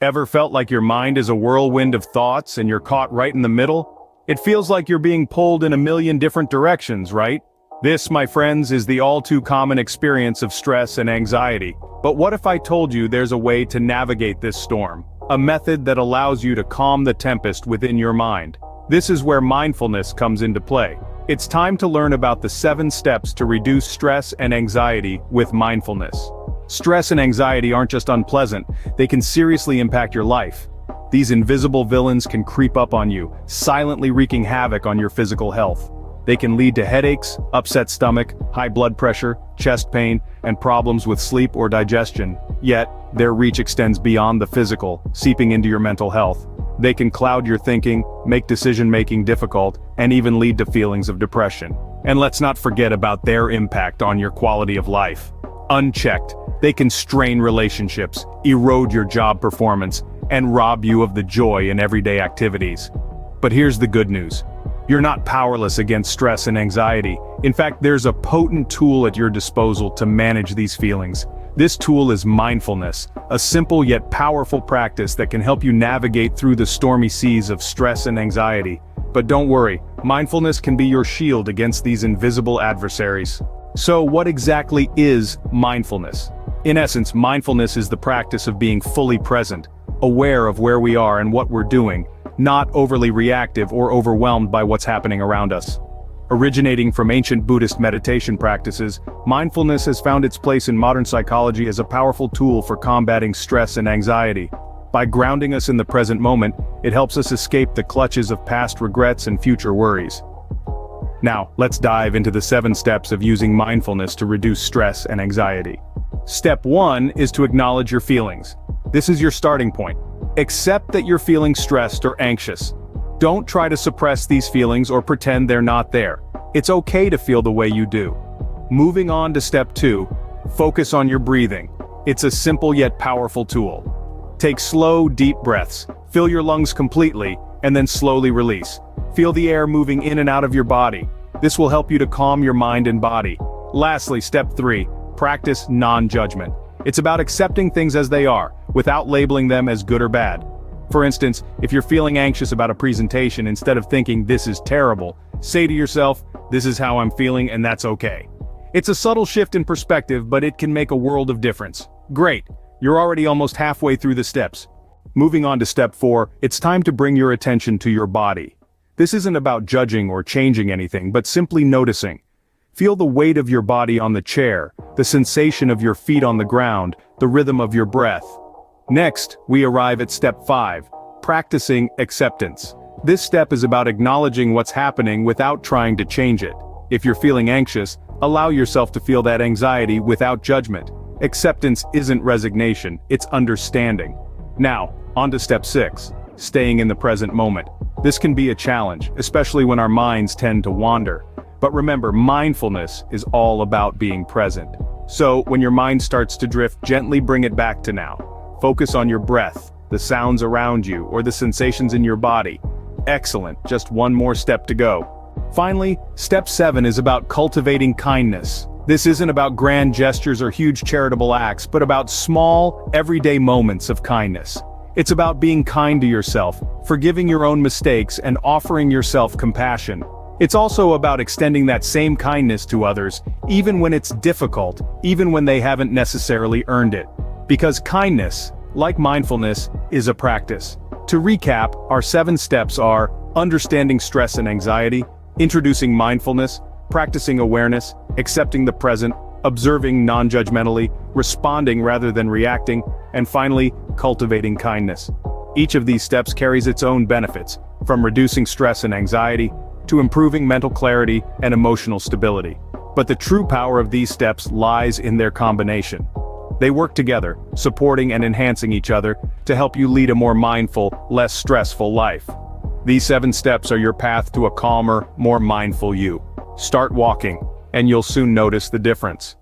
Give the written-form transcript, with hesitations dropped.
Ever felt like your mind is a whirlwind of thoughts and you're caught right in the middle? It feels like you're being pulled in a million different directions, right? This, my friends, is the all too common experience of stress and anxiety. But what if I told you there's a way to navigate this storm? A method that allows you to calm the tempest within your mind. This is where mindfulness comes into play. It's time to learn about the 7 steps to reduce stress and anxiety with mindfulness. Stress and anxiety aren't just unpleasant, they can seriously impact your life. These invisible villains can creep up on you, silently wreaking havoc on your physical health. They can lead to headaches, upset stomach, high blood pressure, chest pain, and problems with sleep or digestion. Yet, their reach extends beyond the physical, seeping into your mental health. They can cloud your thinking, make decision-making difficult, and even lead to feelings of depression. And let's not forget about their impact on your quality of life. Unchecked, they can strain relationships, erode your job performance, and rob you of the joy in everyday activities. But here's the good news. You're not powerless against stress and anxiety. In fact, there's a potent tool at your disposal to manage these feelings. This tool is mindfulness, a simple yet powerful practice that can help you navigate through the stormy seas of stress and anxiety. But don't worry, mindfulness can be your shield against these invisible adversaries. So what exactly is mindfulness? In essence, mindfulness is the practice of being fully present, aware of where we are and what we're doing, not overly reactive or overwhelmed by what's happening around us. Originating from ancient Buddhist meditation practices, mindfulness has found its place in modern psychology as a powerful tool for combating stress and anxiety. By grounding us in the present moment, it helps us escape the clutches of past regrets and future worries. Now, let's dive into the 7 steps of using mindfulness to reduce stress and anxiety. Step 1 is to acknowledge your feelings. This is your starting point. Accept that you're feeling stressed or anxious. Don't try to suppress these feelings or pretend they're not there. It's okay to feel the way you do. Moving on to step 2, focus on your breathing. It's a simple yet powerful tool. Take slow, deep breaths, fill your lungs completely, and then slowly release. Feel the air moving in and out of your body. This will help you to calm your mind and body. Lastly, step 3, practice non-judgment. It's about accepting things as they are, without labeling them as good or bad. For instance, if you're feeling anxious about a presentation, instead of thinking this is terrible, say to yourself, this is how I'm feeling and that's okay. It's a subtle shift in perspective, but it can make a world of difference. Great, you're already almost halfway through the steps. Moving on to step 4, it's time to bring your attention to your body. This isn't about judging or changing anything, but simply noticing. Feel the weight of your body on the chair, the sensation of your feet on the ground, the rhythm of your breath. Next, we arrive at step 5, practicing acceptance. This step is about acknowledging what's happening without trying to change it. If you're feeling anxious, allow yourself to feel that anxiety without judgment. Acceptance isn't resignation, it's understanding. Now, on to step 6, staying in the present moment. This can be a challenge, especially when our minds tend to wander. But remember, mindfulness is all about being present. So, when your mind starts to drift, gently bring it back to now. Focus on your breath, the sounds around you, or the sensations in your body. Excellent, just one more step to go. Finally, step 7 is about cultivating kindness. This isn't about grand gestures or huge charitable acts, but about small, everyday moments of kindness. It's about being kind to yourself, forgiving your own mistakes, and offering yourself compassion. It's also about extending that same kindness to others, even when it's difficult, even when they haven't necessarily earned it. Because kindness, like mindfulness, is a practice. To recap, our 7 steps are understanding stress and anxiety, introducing mindfulness, practicing awareness, accepting the present, observing non-judgmentally, responding rather than reacting, and finally, cultivating kindness. Each of these steps carries its own benefits, from reducing stress and anxiety, to improving mental clarity and emotional stability. But the true power of these steps lies in their combination. They work together, supporting and enhancing each other, to help you lead a more mindful, less stressful life. These 7 steps are your path to a calmer, more mindful you. Start walking, and you'll soon notice the difference.